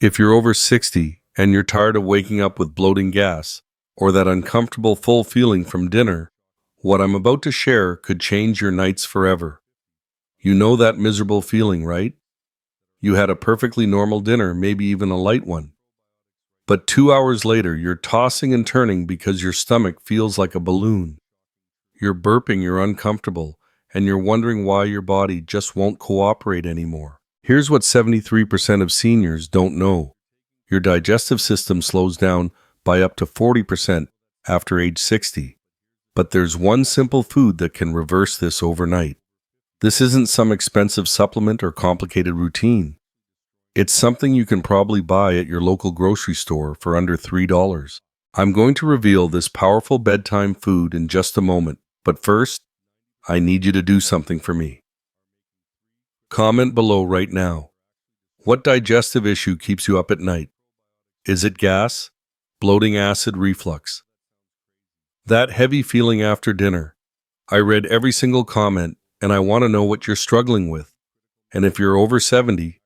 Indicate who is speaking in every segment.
Speaker 1: If you're over 60 and you're tired of waking up with bloating gas or that uncomfortable full feeling from dinner, what I'm about to share could change your nights forever. You know that miserable feeling, right? You had a perfectly normal dinner, maybe even a light one. But 2 hours later, you're tossing and turning because your stomach feels like a balloon. You're burping, you're uncomfortable, and you're wondering why your body just won't cooperate anymore. Here's what 73% of seniors don't know. Your digestive system slows down by up to 40% after age 60. But there's one simple food that can reverse this overnight. This isn't some expensive supplement or complicated routine. It's something you can probably buy at your local grocery store for under $3. I'm going to reveal this powerful bedtime food in just a moment, but first, I need you to do something for me. Comment below right now. What digestive issue keeps you up at night? Is it gas, bloating, acid reflux? That heavy feeling after dinner? I read every single comment, and I want to know what you're struggling with. And if you're over 70,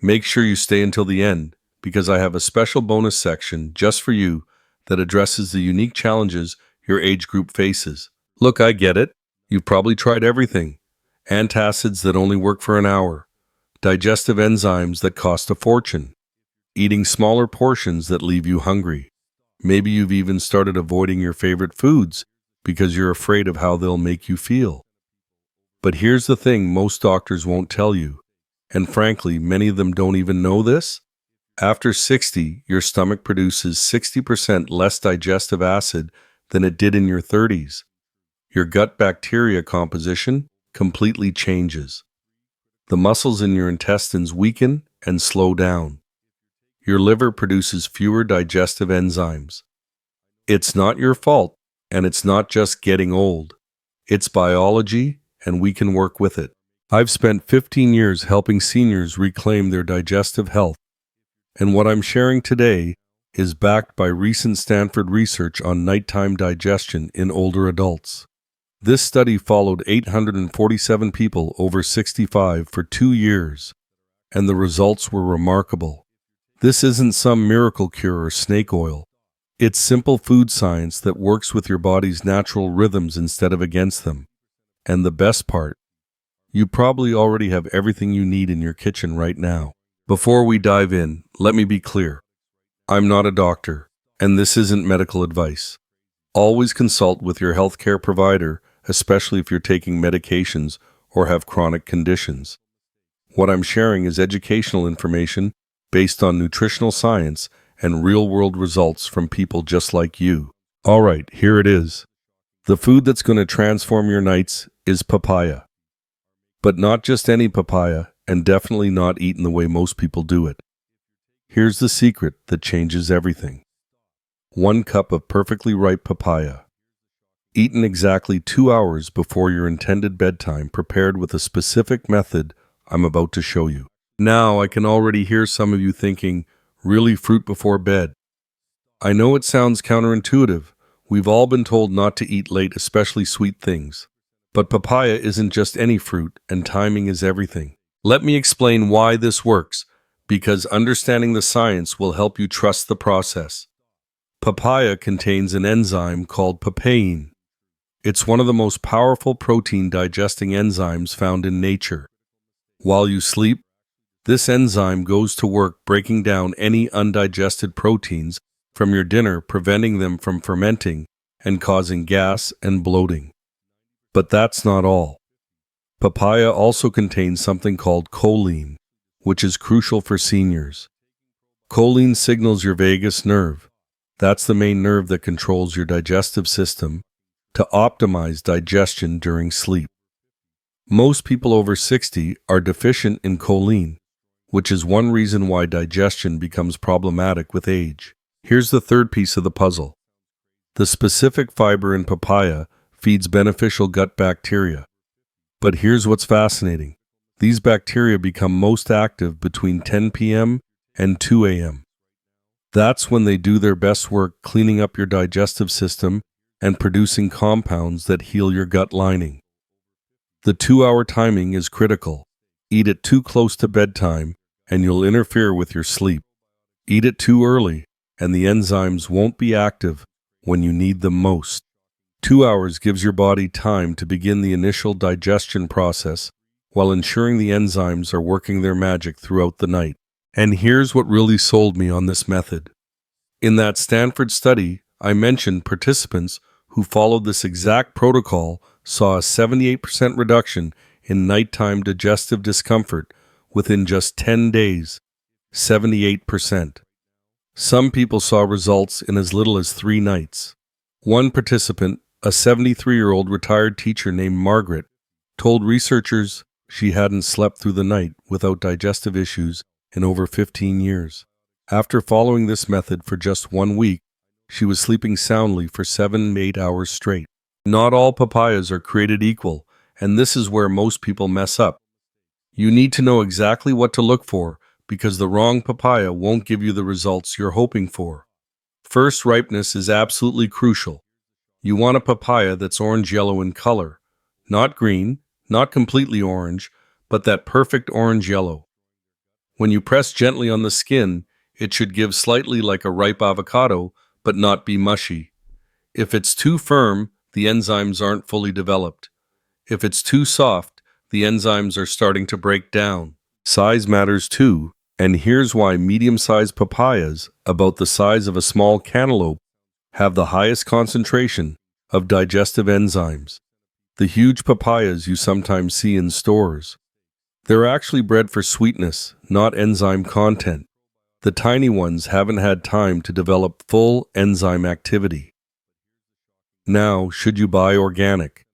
Speaker 1: make sure you stay until the end, because I have a special bonus section just for you that addresses the unique challenges your age group faces. Look, I get it. You've probably tried everything. Antacids that only work for an hour. Digestive enzymes that cost a fortune. Eating smaller portions that leave you hungry. Maybe you've even started avoiding your favorite foods because you're afraid of how they'll make you feel. But here's the thing most doctors won't tell you, and frankly, many of them don't even know this. After 60, your stomach produces 60% less digestive acid than it did in your 30s. Your gut bacteria composition completely changes. The muscles in your intestines weaken and slow down. Your liver produces fewer digestive enzymes. It's not your fault, and it's not just getting old. It's biology, and we can work with it. I've spent 15 years helping seniors reclaim their digestive health, and what I'm sharing today is backed by recent Stanford research on nighttime digestion in older adults. This study followed 847 people over 65 for 2 years, and the results were remarkable. This isn't some miracle cure or snake oil. It's simple food science that works with your body's natural rhythms instead of against them. And the best part, you probably already have everything you need in your kitchen right now. Before we dive in, let me be clear. I'm not a doctor, and this isn't medical advice. Always consult with your healthcare provider, especially if you're taking medications or have chronic conditions. What I'm sharing is educational information based on nutritional science and real-world results from people just like you. All right, here it is. The food that's going to transform your nights is papaya. But not just any papaya, and definitely not eaten the way most people do it. Here's the secret that changes everything. 1 cup of perfectly ripe papaya. Eaten exactly 2 hours before your intended bedtime, prepared with a specific method I'm about to show you. Now I can already hear some of you thinking, really, fruit before bed? I know it sounds counterintuitive. We've all been told not to eat late, especially sweet things. But papaya isn't just any fruit, and timing is everything. Let me explain why this works, because understanding the science will help you trust the process. Papaya contains an enzyme called papain. It's one of the most powerful protein-digesting enzymes found in nature. While you sleep, this enzyme goes to work breaking down any undigested proteins from your dinner, preventing them from fermenting and causing gas and bloating. But that's not all. Papaya also contains something called choline, which is crucial for seniors. Choline signals your vagus nerve. That's the main nerve that controls your digestive system to optimize digestion during sleep. Most people over 60 are deficient in choline, which is one reason why digestion becomes problematic with age. Here's the third piece of the puzzle. The specific fiber in papaya feeds beneficial gut bacteria. But here's what's fascinating. These bacteria become most active between 10 p.m. and 2 a.m. That's when they do their best work cleaning up your digestive system and producing compounds that heal your gut lining. The 2-hour timing is critical. Eat it too close to bedtime, and you'll interfere with your sleep. Eat it too early, and the enzymes won't be active when you need them most. 2 hours gives your body time to begin the initial digestion process while ensuring the enzymes are working their magic throughout the night. And here's what really sold me on this method. In that Stanford study, I mentioned participants who followed this exact protocol saw a 78% reduction in nighttime digestive discomfort within just 10 days. 78%. Some people saw results in as little as 3 nights. One participant, a 73-year-old retired teacher named Margaret, told researchers she hadn't slept through the night without digestive issues in over 15 years. After following this method for just 1 week, she was sleeping soundly for 7 to 8 hours straight. Not all papayas are created equal, and this is where most people mess up. You need to know exactly what to look for, because the wrong papaya won't give you the results you're hoping for. First, ripeness is absolutely crucial. You want a papaya that's orange-yellow in color. Not green, not completely orange, but that perfect orange-yellow. When you press gently on the skin, it should give slightly like a ripe avocado, but not be mushy. If it's too firm, the enzymes aren't fully developed. If it's too soft, the enzymes are starting to break down. Size matters too, and here's why medium-sized papayas, about the size of a small cantaloupe, have the highest concentration of digestive enzymes. The huge papayas you sometimes see in stores. They're actually bred for sweetness, not enzyme content. The tiny ones haven't had time to develop full enzyme activity. Now, should you buy organic?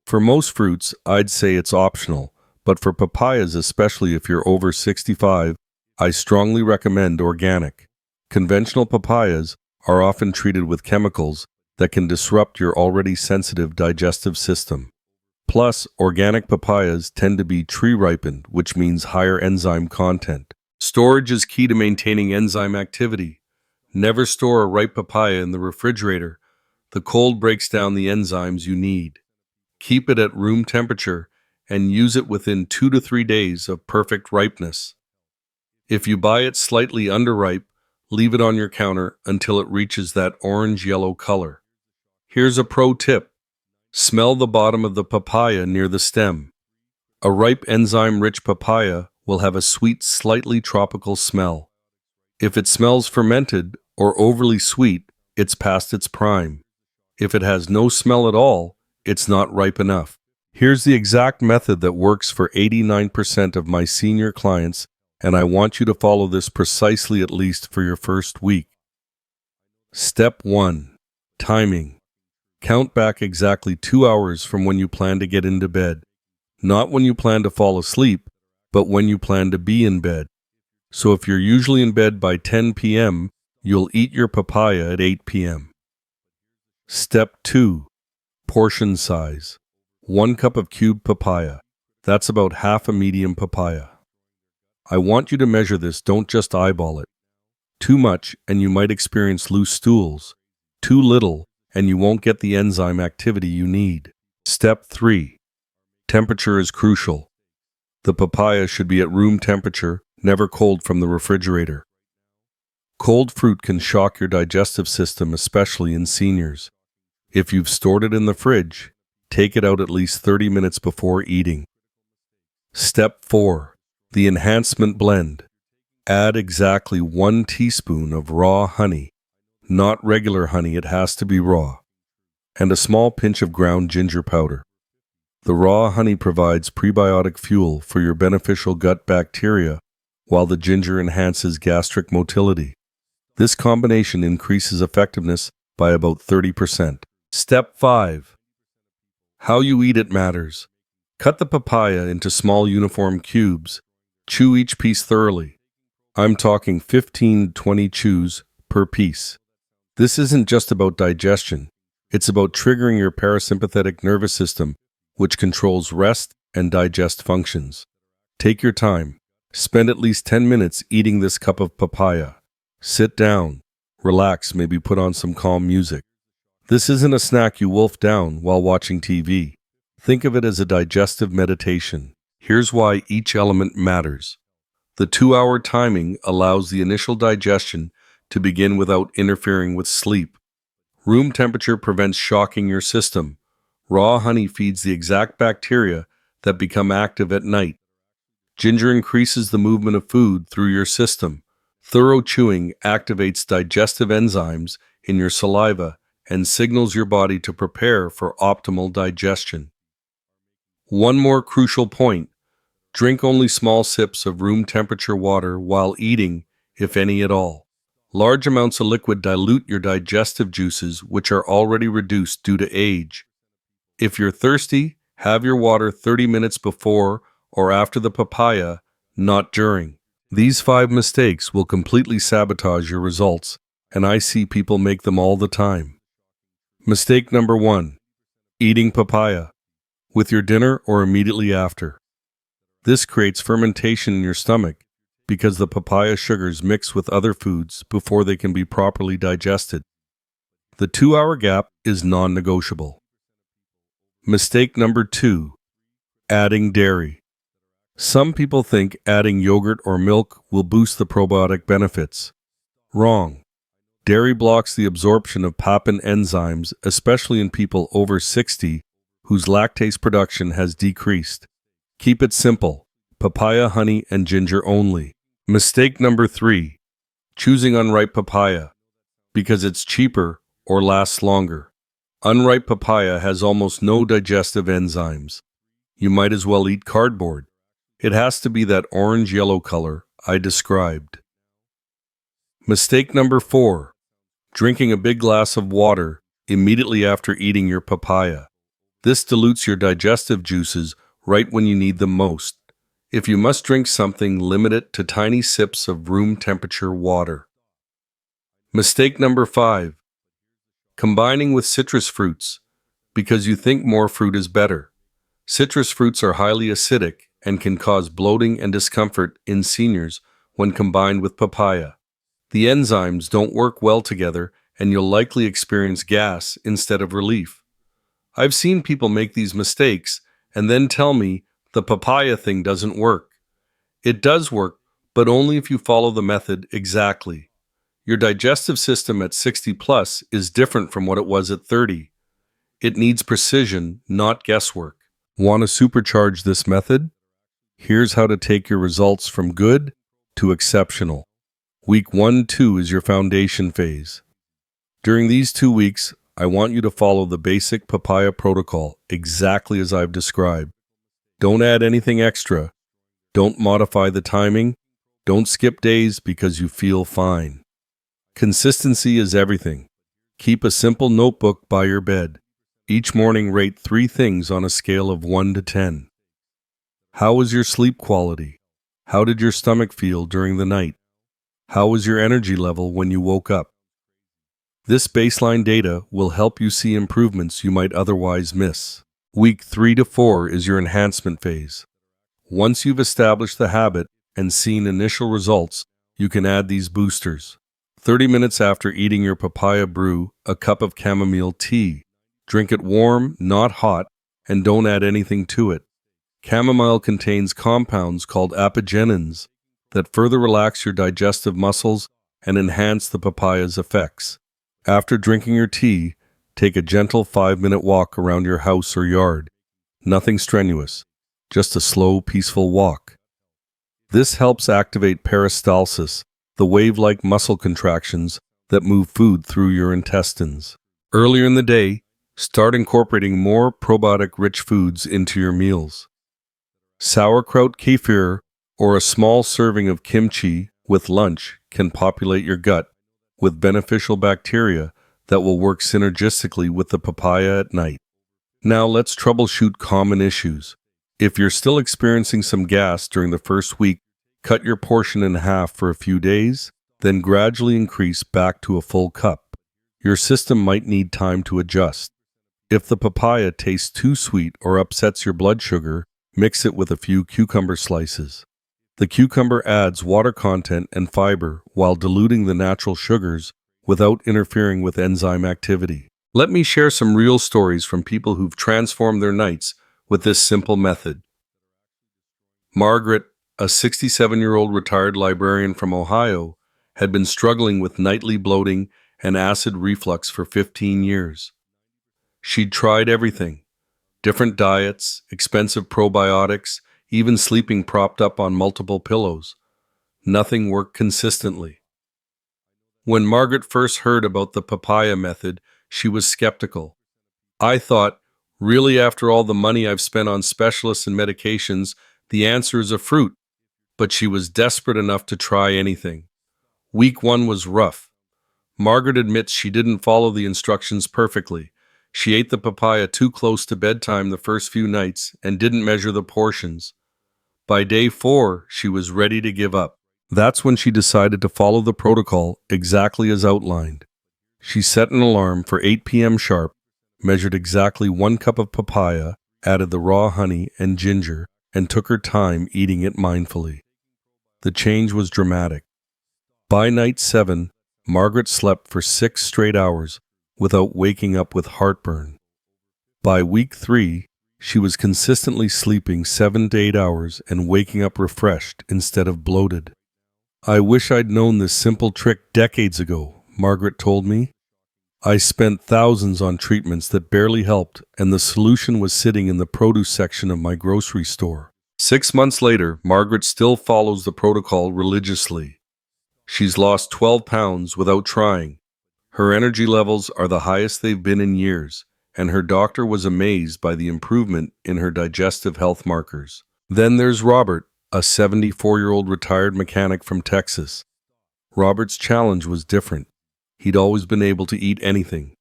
Speaker 1: For most fruits, I'd say it's optional, but for papayas, especially if you're over 65, I strongly recommend organic. Conventional papayas are often treated with chemicals that can disrupt your already sensitive digestive system. Plus, organic papayas tend to be tree-ripened, which means higher enzyme content. Storage is key to maintaining enzyme activity. Never store a ripe papaya in the refrigerator. The cold breaks down the enzymes you need. Keep it at room temperature and use it within 2 to 3 days of perfect ripeness. If you buy it slightly underripe, leave it on your counter until it reaches that orange-yellow color. Here's a pro tip. Smell the bottom of the papaya near the stem. A ripe enzyme-rich papaya will have a sweet, slightly tropical smell. If it smells fermented or overly sweet, it's past its prime. If it has no smell at all, it's not ripe enough. Here's the exact method that works for 89% of my senior clients, and I want you to follow this precisely at least for your first week. Step 1. Timing. Count back exactly 2 hours from when you plan to get into bed. Not when you plan to fall asleep, but when you plan to be in bed. So if you're usually in bed by 10 p.m., you'll eat your papaya at 8 p.m. Step 2. Portion size. 1 cup of cubed papaya. That's about half a medium papaya. I want you to measure this, don't just eyeball it. Too much, and you might experience loose stools. Too little, and you won't get the enzyme activity you need. Step 3. Temperature is crucial. The papaya should be at room temperature, never cold from the refrigerator. Cold fruit can shock your digestive system, especially in seniors. If you've stored it in the fridge, take it out at least 30 minutes before eating. Step 4. The enhancement blend. Add exactly 1 teaspoon of raw honey. Not regular honey, it has to be raw. And a small pinch of ground ginger powder. The raw honey provides prebiotic fuel for your beneficial gut bacteria, while the ginger enhances gastric motility. This combination increases effectiveness by about 30%. Step 5. How you eat it matters. Cut the papaya into small uniform cubes. Chew each piece thoroughly. I'm talking 15 to 20 chews per piece. This isn't just about digestion. It's about triggering your parasympathetic nervous system, which controls rest and digest functions. Take your time. Spend at least 10 minutes eating this cup of papaya. Sit down, relax, maybe put on some calm music. This isn't a snack you wolf down while watching TV. Think of it as a digestive meditation. Here's why each element matters. The 2-hour timing allows the initial digestion to begin without interfering with sleep. Room temperature prevents shocking your system. Raw honey feeds the exact bacteria that become active at night. Ginger increases the movement of food through your system. Thorough chewing activates digestive enzymes in your saliva and signals your body to prepare for optimal digestion. One more crucial point: drink only small sips of room temperature water while eating, if any at all. Large amounts of liquid dilute your digestive juices, which are already reduced due to age. If you're thirsty, have your water 30 minutes before or after the papaya, not during. These 5 mistakes will completely sabotage your results, and I see people make them all the time. Mistake number 1: eating papaya with your dinner or immediately after. This creates fermentation in your stomach because the papaya sugars mix with other foods before they can be properly digested. The 2-hour gap is non-negotiable. Mistake number 2: adding dairy. Some people think adding yogurt or milk will boost the probiotic benefits. Wrong. Dairy blocks the absorption of papain enzymes, especially in people over 60 whose lactase production has decreased. Keep it simple: papaya, honey, and ginger only. Mistake number 3: choosing unripe papaya because it's cheaper or lasts longer. Unripe papaya has almost no digestive enzymes. You might as well eat cardboard. It has to be that orange-yellow color I described. Mistake number 4: drinking a big glass of water immediately after eating your papaya. This dilutes your digestive juices right when you need them most. If you must drink something, limit it to tiny sips of room temperature water. Mistake number 5: combining with citrus fruits because you think more fruit is better. Citrus fruits are highly acidic and can cause bloating and discomfort in seniors when combined with papaya. The enzymes don't work well together, and you'll likely experience gas instead of relief. I've seen people make these mistakes and then tell me the papaya thing doesn't work. It does work, but only if you follow the method exactly. Your digestive system at 60 plus is different from what it was at 30. It needs precision, not guesswork. Want to supercharge this method? Here's how to take your results from good to exceptional. Week 1-2 is your foundation phase. During these 2 weeks, I want you to follow the basic papaya protocol exactly as I've described. Don't add anything extra. Don't modify the timing. Don't skip days because you feel fine. Consistency is everything. Keep a simple notebook by your bed. Each morning, rate 3 things on a scale of 1 to 10. How was your sleep quality? How did your stomach feel during the night? How was your energy level when you woke up? This baseline data will help you see improvements you might otherwise miss. Week 3-4 is your enhancement phase. Once you've established the habit and seen initial results, you can add these boosters. 30 minutes after eating your papaya, brew a cup of chamomile tea. Drink it warm, not hot, and don't add anything to it. Chamomile contains compounds called apigenins that further relax your digestive muscles and enhance the papaya's effects. After drinking your tea, take a gentle 5-minute walk around your house or yard. Nothing strenuous, just a slow, peaceful walk. This helps activate peristalsis, the wave-like muscle contractions that move food through your intestines. Earlier in the day, start incorporating more probiotic-rich foods into your meals. Sauerkraut kefir or a small serving of kimchi with lunch can populate your gut with beneficial bacteria that will work synergistically with the papaya at night. Now let's troubleshoot common issues. If you're still experiencing some gas during the first week, cut your portion in half for a few days, then gradually increase back to a full cup. Your system might need time to adjust. If the papaya tastes too sweet or upsets your blood sugar, mix it with a few cucumber slices. The cucumber adds water content and fiber while diluting the natural sugars without interfering with enzyme activity. Let me share some real stories from people who've transformed their nights with this simple method. Margaret, a 67-year-old retired librarian from Ohio, had been struggling with nightly bloating and acid reflux for 15 years. She'd tried everything: different diets, expensive probiotics, even sleeping propped up on multiple pillows. Nothing worked consistently. When Margaret first heard about the papaya method, she was skeptical. I thought, really, after all the money I've spent on specialists and medications, the answer is a fruit. But she was desperate enough to try anything. Week 1 was rough. Margaret admits she didn't follow the instructions perfectly. She ate the papaya too close to bedtime the first few nights and didn't measure the portions. By day 4, she was ready to give up. That's when she decided to follow the protocol exactly as outlined. She set an alarm for 8 p.m. sharp, measured exactly 1 cup of papaya, added the raw honey and ginger, and took her time eating it mindfully. The change was dramatic. By night 7, Margaret slept for 6 straight hours without waking up with heartburn. By week 3, she was consistently sleeping 7 to 8 hours and waking up refreshed instead of bloated. I wish I'd known this simple trick decades ago, Margaret told me. I spent thousands on treatments that barely helped, and the solution was sitting in the produce section of my grocery store. 6 months later, Margaret still follows the protocol religiously. She's lost 12 pounds without trying. Her energy levels are the highest they've been in years, and her doctor was amazed by the improvement in her digestive health markers. Then there's Robert, a 74-year-old retired mechanic from Texas. Robert's challenge was different. He'd always been able to eat anything.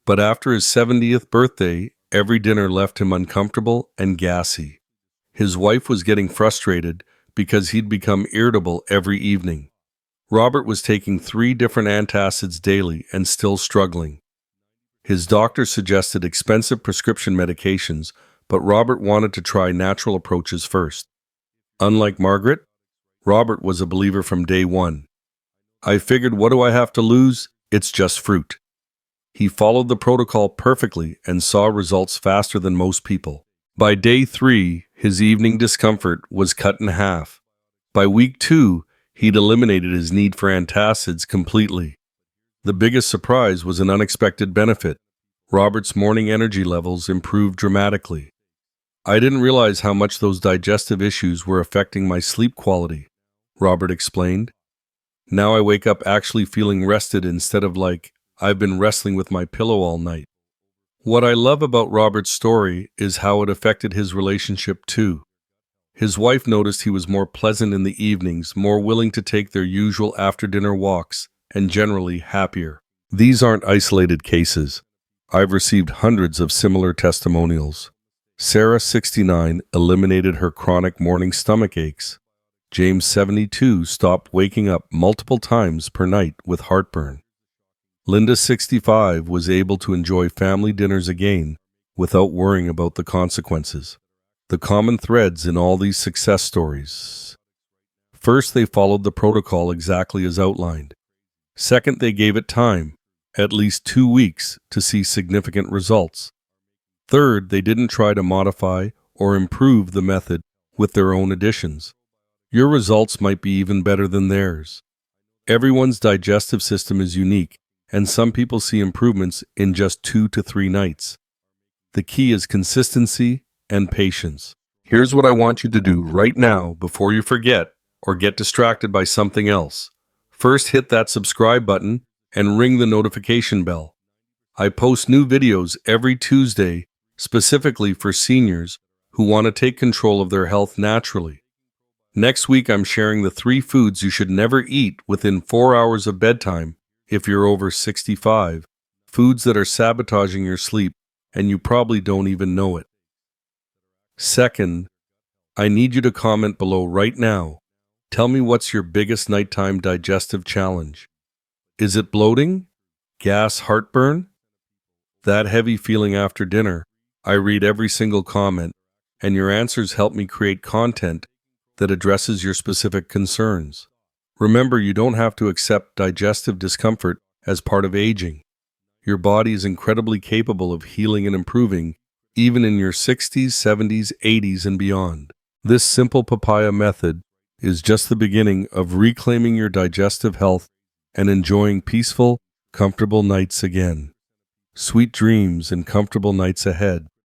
Speaker 1: But after his 70th birthday, every dinner left him uncomfortable and gassy. His wife was getting frustrated because he'd become irritable every evening. Robert was taking 3 different antacids daily and still struggling. His doctor suggested expensive prescription medications, but Robert wanted to try natural approaches first. Unlike Margaret, Robert was a believer from day 1. I figured, what do I have to lose? It's just fruit. He followed the protocol perfectly and saw results faster than most people. By day 3, his evening discomfort was cut in half. By week 2, he'd eliminated his need for antacids completely. The biggest surprise was an unexpected benefit. Robert's morning energy levels improved dramatically. I didn't realize how much those digestive issues were affecting my sleep quality, Robert explained. Now I wake up actually feeling rested instead of like I've been wrestling with my pillow all night. What I love about Robert's story is how it affected his relationship too. His wife noticed he was more pleasant in the evenings, more willing to take their usual after-dinner walks, and generally happier. These aren't isolated cases. I've received hundreds of similar testimonials. Sarah, 69, eliminated her chronic morning stomach aches. James, 72, stopped waking up multiple times per night with heartburn. Linda, 65, was able to enjoy family dinners again without worrying about the consequences. The common threads in all these success stories. First, they followed the protocol exactly as outlined. Second, they gave it time, at least 2 weeks, to see significant results. Third, they didn't try to modify or improve the method with their own additions. Your results might be even better than theirs. Everyone's digestive system is unique, and some people see improvements in just 2 to 3 nights. The key is consistency and patience. Here's what I want you to do right now before you forget or get distracted by something else. First, hit that subscribe button and ring the notification bell. I post new videos every Tuesday specifically for seniors who want to take control of their health naturally. Next week, I'm sharing the 3 foods you should never eat within 4 hours of bedtime if you're over 65, foods that are sabotaging your sleep and you probably don't even know it. Second, I need you to comment below right now. Tell me, what's your biggest nighttime digestive challenge? Is it bloating? Gas, heartburn? That heavy feeling after dinner? I read every single comment, and your answers help me create content that addresses your specific concerns. Remember, you don't have to accept digestive discomfort as part of aging. Your body is incredibly capable of healing and improving, even in your 60s, 70s, 80s, and beyond. This simple papaya method is just the beginning of reclaiming your digestive health and enjoying peaceful, comfortable nights again. Sweet dreams and comfortable nights ahead.